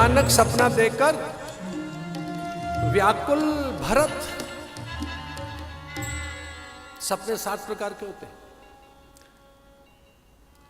भयानक सपना देखकर व्याकुल भरत। सपने 7 प्रकार के होते हैं।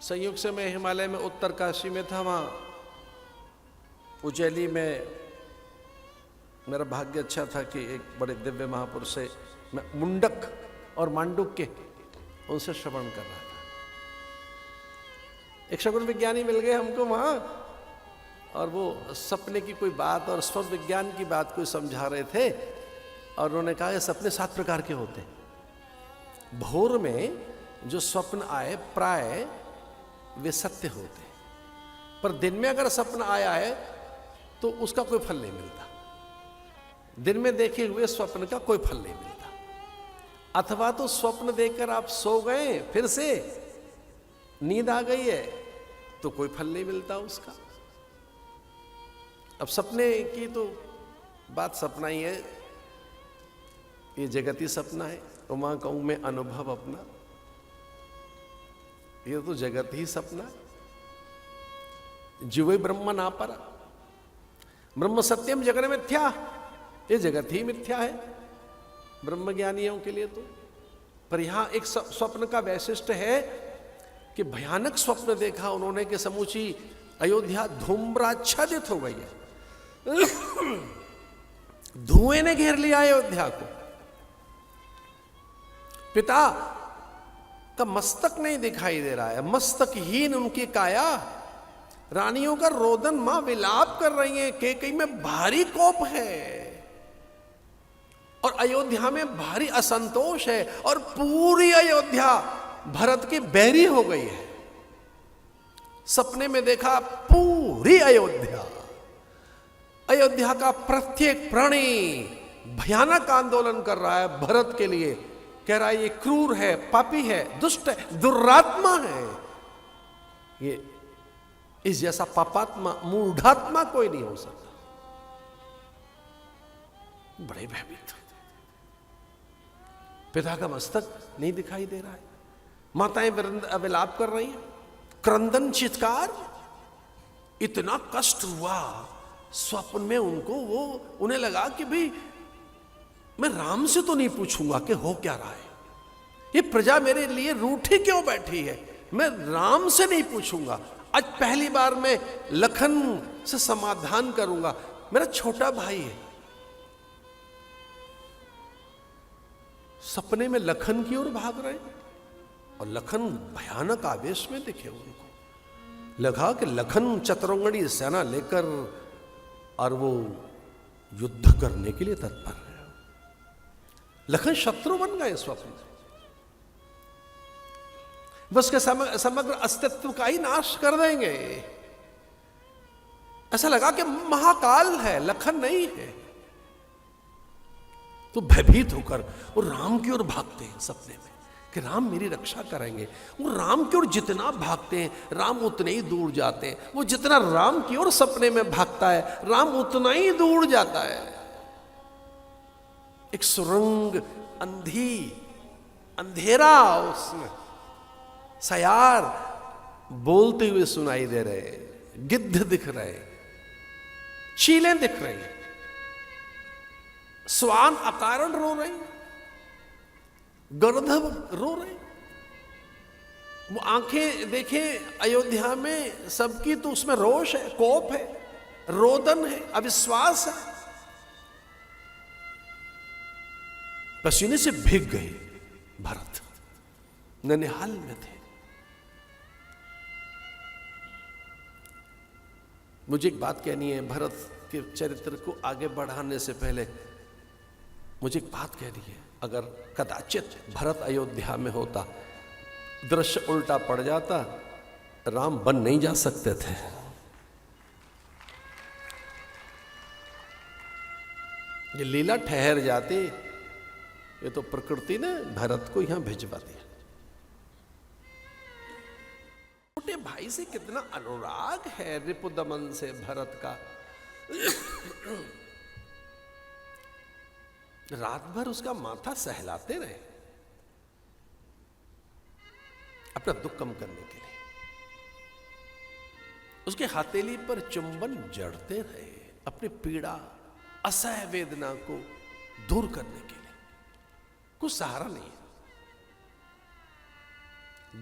संयोग से मैं हिमालय में उत्तर काशी में था, वहां उज्जैली में मेरा भाग्य अच्छा था कि एक बड़े दिव्य महापुरुष से मैं मुंडक और मांडुक्य उनसे श्रवण कर रहा था। एक शगुन विज्ञानी मिल गए हमको वहां, और वो सपने की कोई बात और स्व विज्ञान की बात कोई समझा रहे थे, और उन्होंने कहा सपने 7 प्रकार के होते हैं। भोर में जो स्वप्न आए प्राय वे सत्य होते हैं, पर दिन में अगर सपना आया है तो उसका कोई फल नहीं मिलता। दिन में देखे हुए स्वप्न का कोई फल नहीं मिलता। अथवा तो स्वप्न देखकर आप सो गए, फिर से नींद आ गई है, तो कोई फल नहीं मिलता उसका। अब सपने की तो बात सपना ही है, ये जगत ही सपना है। तो वहां कहूं मैं अनुभव अपना, ये तो जगत ही सपना है। जीवे ब्रह्म ना परा, ब्रह्म सत्यम जगन मिथ्या, ये जगत ही मिथ्या है ब्रह्मज्ञानियों के लिए तो। पर यहां एक स्वप्न का वैशिष्ट है कि भयानक स्वप्न देखा उन्होंने कि समूची अयोध्या धूम्राच्छादित हो गई है। धुएं ने घेर लिया अयोध्या को। पिता का मस्तक नहीं दिखाई दे रहा है, मस्तकहीन उनकी काया। रानियों का रोदन, मां विलाप कर रही हैं, कैकेयी में भारी कोप है और अयोध्या में भारी असंतोष है, और पूरी अयोध्या भरत की बैरी हो गई है। सपने में देखा पूरी अयोध्या, अयोध्या का प्रत्येक प्राणी भयानक आंदोलन कर रहा है भरत के लिए। कह रहा है ये क्रूर है, पापी है, दुष्ट है, दुरात्मा है। ये इस जैसा पापात्मा, मूढ़ात्मा कोई नहीं हो सकता। बड़े भयभीत। पिता का मस्तक नहीं दिखाई दे रहा है, माताएं विलाप कर रही हैं, क्रंदन चित्कार। इतना कष्ट हुआ स्वप्न में उनको, वो उन्हें लगा कि भाई मैं राम से तो नहीं पूछूंगा कि हो क्या रहा है, ये प्रजा मेरे लिए रूठी क्यों बैठी है, मैं राम से नहीं पूछूंगा। आज पहली बार मैं लखन से समाधान करूंगा, मेरा छोटा भाई है। सपने में लखन की ओर भाग रहे, और लखन भयानक आवेश में दिखे उनको। लगा कि लखन चतुरंगड़ी सेना लेकर और वो युद्ध करने के लिए तत्पर है। लखन शत्रु बन गए स्वप्न में, बस के समग्र अस्तित्व का ही नाश कर देंगे। ऐसा लगा कि महाकाल है, लखन नहीं है। तो भयभीत होकर वो राम की ओर भागते हैं सपने में कि राम मेरी रक्षा करेंगे। वो राम की ओर जितना भागते हैं, राम उतने ही दूर जाते हैं। वो जितना राम की ओर सपने में भागता है, राम उतना ही दूर जाता है। एक सुरंग, अंधेरा, उसमें सयार बोलते हुए सुनाई दे रहे, गिद्ध दिख रहे, चीलें दिख रही, स्वान अकारण रो रही, गर्दभ रो रहे। वो आंखें देखे अयोध्या में सबकी, तो उसमें रोष है, कोप है, रोदन है, अविश्वास है। पसीने से भीग गए भरत, ननिहाल में थे। मुझे एक बात कहनी है, भरत के चरित्र को आगे बढ़ाने से पहले मुझे एक बात कहनी है। अगर कदाचित भरत अयोध्या में होता, दृश्य उल्टा पड़ जाता, राम बन नहीं जा सकते थे। ये लीला ठहर जाती, ये तो प्रकृति ने भरत को यहां भिजवा दिया। छोटे भाई से कितना अनुराग है रिपुदमन से भरत का। रात भर उसका माथा सहलाते रहे अपना दुख कम करने के लिए। उसके हथेली पर चुंबन जड़ते रहे, अपनी पीड़ा असह्य वेदना को दूर करने के लिए। कुछ सहारा नहीं है,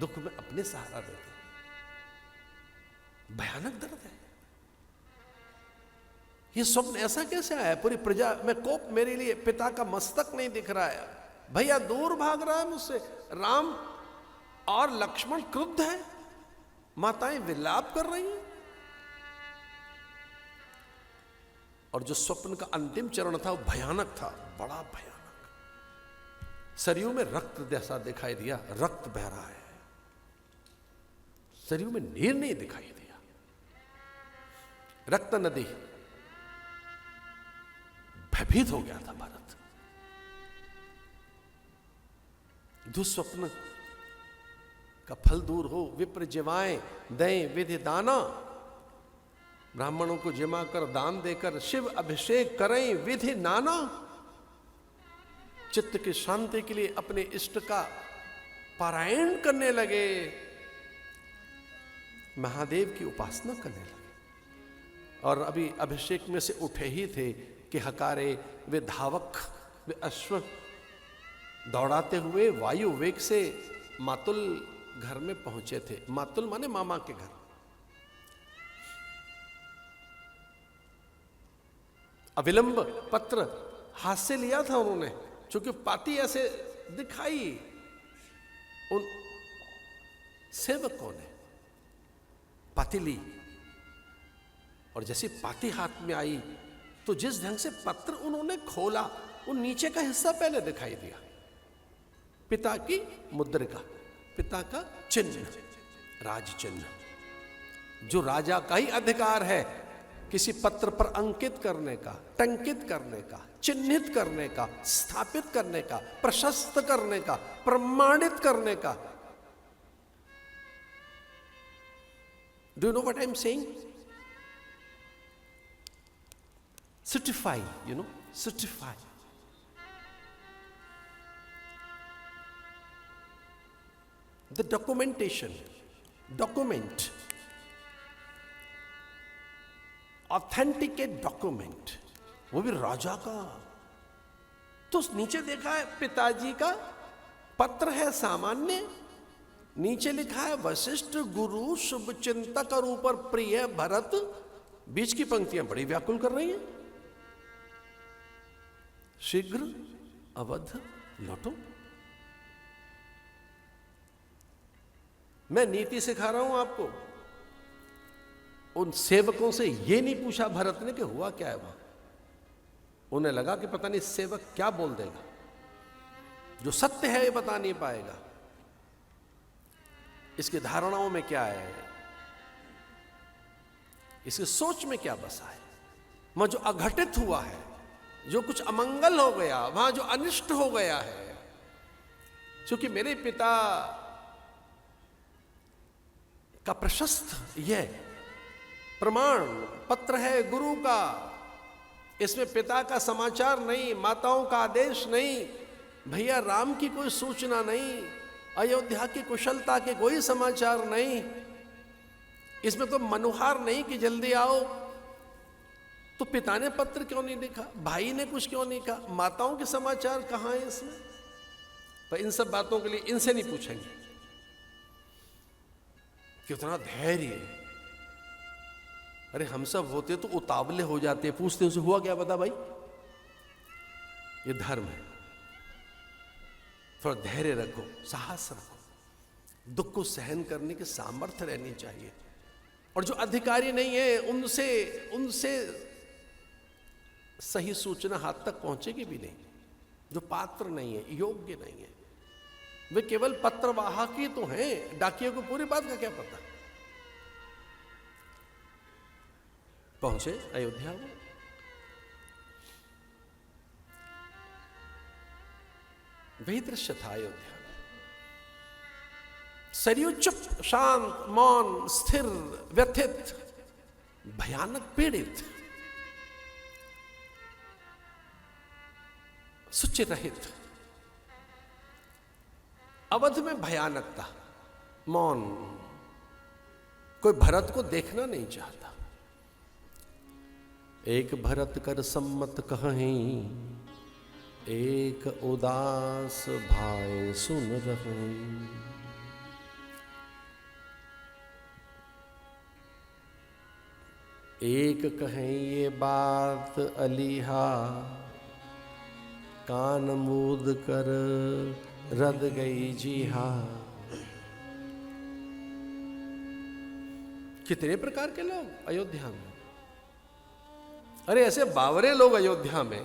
दुख में अपने सहारा देते, भयानक दर्द है। ये स्वप्न ऐसा कैसे आया? पूरी प्रजा में कोप मेरे लिए, पिता का मस्तक नहीं दिख रहा है, भैया दूर भाग रहा है मुझसे, राम और लक्ष्मण क्रुद्ध है, माताएं विलाप कर रही हैं। और जो स्वप्न का अंतिम चरण था वो भयानक था, बड़ा भयानक। सरयू में रक्त जैसा दिखाई दिया, रक्त बह रहा है, सरयू में नीर नहीं दिखाई दिया, रक्त नदी। भयभीत हो गया था भारत। दुस्वप्न का फल दूर हो, विप्र जिवाएं दें विधि दाना, ब्राह्मणों को जिमा कर दान देकर शिव अभिषेक करें विधि नाना। चित्त की शांति के लिए अपने इष्ट का पारायण करने लगे, महादेव की उपासना करने लगे। और अभी अभिषेक में से उठे ही थे कि हकारे वे धावक, वे अश्व दौड़ाते हुए वायु वेग से मातुल घर में पहुंचे थे। मातुल माने मामा के घर। अविलंब पत्र हाथ से लिया था उन्होंने, क्योंकि पाती ऐसे दिखाई। उन सेवकों ने पाती ली, और जैसी पाती हाथ में आई तो जिस ढंग से पत्र उन्होंने खोला, वो नीचे का हिस्सा पहले दिखाई दिया, पिता की मुद्रिका, पिता का चिन्ह, राज चिन्ह, जो राजा का ही अधिकार है किसी पत्र पर अंकित करने का, टंकित करने का, चिन्हित करने का, स्थापित करने का, प्रशस्त करने का, प्रमाणित करने का। Do you know what I am saying? Certify, you know, certify. The documentation, document, authenticate document, वो भी राजा का। तो नीचे देखा है पिताजी का पत्र है सामान्य, नीचे लिखा है वशिष्ठ गुरु शुभ चिंतक और ऊपर प्रिय भरत। बीच की पंक्तियां बड़ी व्याकुल कर रही हैं, शीघ्र अवध लौटो। मैं नीति सिखा रहा हूं आपको। उन सेवकों से यह नहीं पूछा भरत ने कि हुआ क्या है वहां। उन्हें लगा कि पता नहीं सेवक क्या बोल देगा, जो सत्य है ये बता नहीं पाएगा, इसकी धारणाओं में क्या है, इसकी सोच में क्या बसा है। वहां जो अघटित हुआ है, जो कुछ अमंगल हो गया, वहां जो अनिष्ट हो गया है, क्योंकि मेरे पिता का प्रशस्त यह प्रमाण पत्र है गुरु का, इसमें पिता का समाचार नहीं, माताओं का आदेश नहीं, भैया राम की कोई सूचना नहीं, अयोध्या की कुशलता के कोई समाचार नहीं, इसमें तो मनुहार नहीं कि जल्दी आओ। तो पिता ने पत्र क्यों नहीं लिखा, भाई ने कुछ क्यों नहीं कहा, माताओं के समाचार कहां है इसमें? पर इन सब बातों के लिए इनसे नहीं पूछेंगे। कितना धैर्य! अरे हम सब होते तो उतावले हो जाते, पूछते उनसे हुआ क्या बता भाई। ये धर्म है, थोड़ा धैर्य रखो, साहस रखो, दुख को सहन करने की सामर्थ्य रहनी चाहिए। और जो अधिकारी नहीं है उनसे सही सूचना हाथ तक पहुंचेगी भी नहीं। जो पात्र नहीं है, योग्य नहीं है, वे केवल पत्रवाहक ही तो हैं, डाकियों को पूरी बात का क्या पता। पहुंचे अयोध्या में, वही दृश्य था अयोध्या में। सरयू चुप, शांत, मौन, स्थिर, व्यथित, भयानक पीड़ित, सुचि रहित। अवध में भयानकता, मौन, कोई भरत को देखना नहीं चाहता। एक भरत कर सम्मत कहीं, एक उदास भाई सुन रहें। एक कहें ये बात अलीहा, कान मूद कर रद गई जी हा। कितने प्रकार के लोग अयोध्या में। अरे ऐसे बावरे लोग अयोध्या में,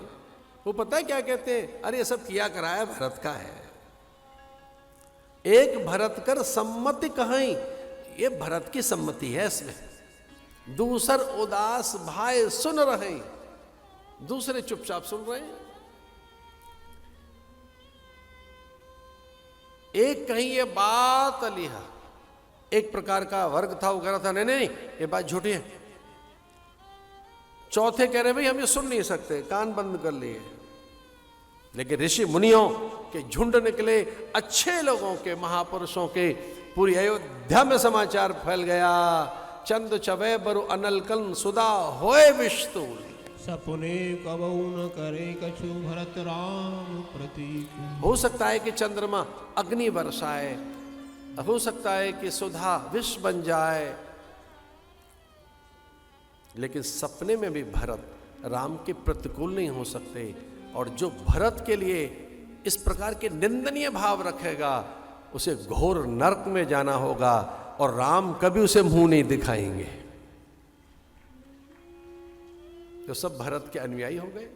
वो पता है क्या कहते हैं? अरे ये सब किया कराया भरत का है। एक भरत कर सम्मति कहीं, ये भरत की सम्मति है इसमें। दूसर उदास भाई सुन रहे, दूसरे चुपचाप सुन रहे हैं। एक कहीं ये बात अलीहा, एक प्रकार का वर्ग था, वो कह रहा था नहीं नहीं ये बात झूठी है। चौथे कह रहे भाई हम ये सुन नहीं सकते, कान बंद कर लिए। लेकिन ऋषि मुनियों के झुंड निकले, अच्छे लोगों के, महापुरुषों के। पूरी अयोध्या में समाचार फैल गया, चंद चवे बरु अनल कल सुदा होए विष्णु। सपने कबहू न करे कछु भरत राम प्रतीक। हो सकता है कि चंद्रमा अग्नि बरसाए, हो सकता है कि सुधा विष बन जाए, लेकिन सपने में भी भरत राम के प्रतिकूल नहीं हो सकते। और जो भरत के लिए इस प्रकार के निंदनीय भाव रखेगा, उसे घोर नरक में जाना होगा, और राम कभी उसे मुंह नहीं दिखाएंगे। तो सब भरत के अनुयायी हो गए।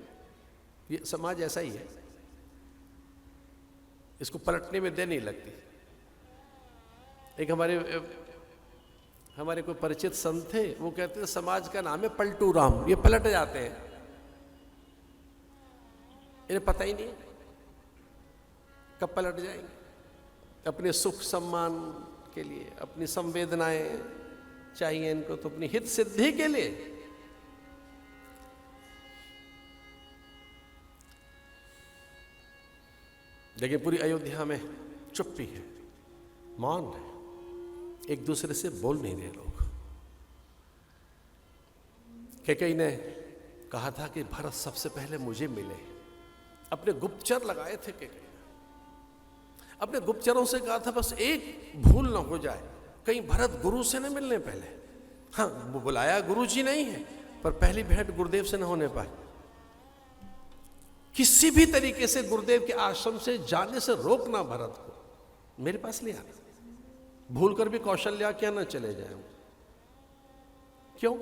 ये समाज ऐसा ही है, इसको पलटने में देर नहीं लगती। एक हमारे कोई परिचित संत थे, वो कहते थे समाज का नाम है पलटू राम, ये पलट जाते हैं, इन्हें पता ही नहीं कब पलट जाएंगे। अपने सुख सम्मान के लिए, अपनी संवेदनाएं चाहिए इनको, तो अपनी हित सिद्धि के लिए। लेकिन पूरी अयोध्या में चुप्पी है, मौन है, एक दूसरे से बोल नहीं रहे लोग। कैकेयी ने कहा था कि भरत सबसे पहले मुझे मिले। अपने गुप्तचर लगाए थे कैकेयी, अपने गुप्तचरों से कहा था बस एक भूल ना हो जाए, कहीं भरत गुरु से न मिलने पहले। हाँ, वो बुलाया गुरु जी नहीं है, पर पहली भेंट गुरुदेव से न होने पाए। किसी भी तरीके से गुरुदेव के आश्रम से जाने से रोकना भरत को, मेरे पास ले आना। भूल कर भी कौशल्या क्या न चले जाए। क्यों?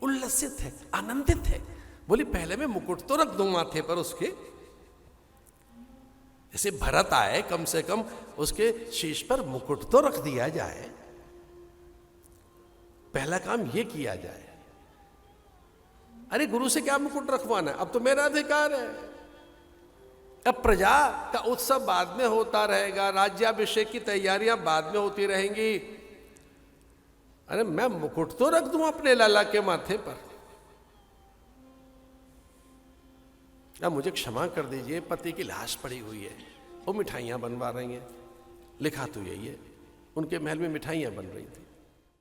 उल्लसित है, आनंदित है। बोली पहले मैं मुकुट तो रख दूं माथे पर उसके, जैसे भरत आए कम से कम उसके शीश पर मुकुट तो रख दिया जाए, पहला काम ये किया जाए। अरे गुरु से क्या मुकुट रखवाना है, अब तो मेरा अधिकार है। अब प्रजा का उत्सव बाद में होता रहेगा, राज्याभिषेक की तैयारियां बाद में होती रहेंगी। अरे मैं मुकुट तो रख दूं अपने लाला के माथे पर। अब मुझे क्षमा कर दीजिए, पति की लाश पड़ी हुई है, वो मिठाइयां बनवा रही हैं, लिखा तो यही है, उनके महल में मिठाइयां बन रही थी।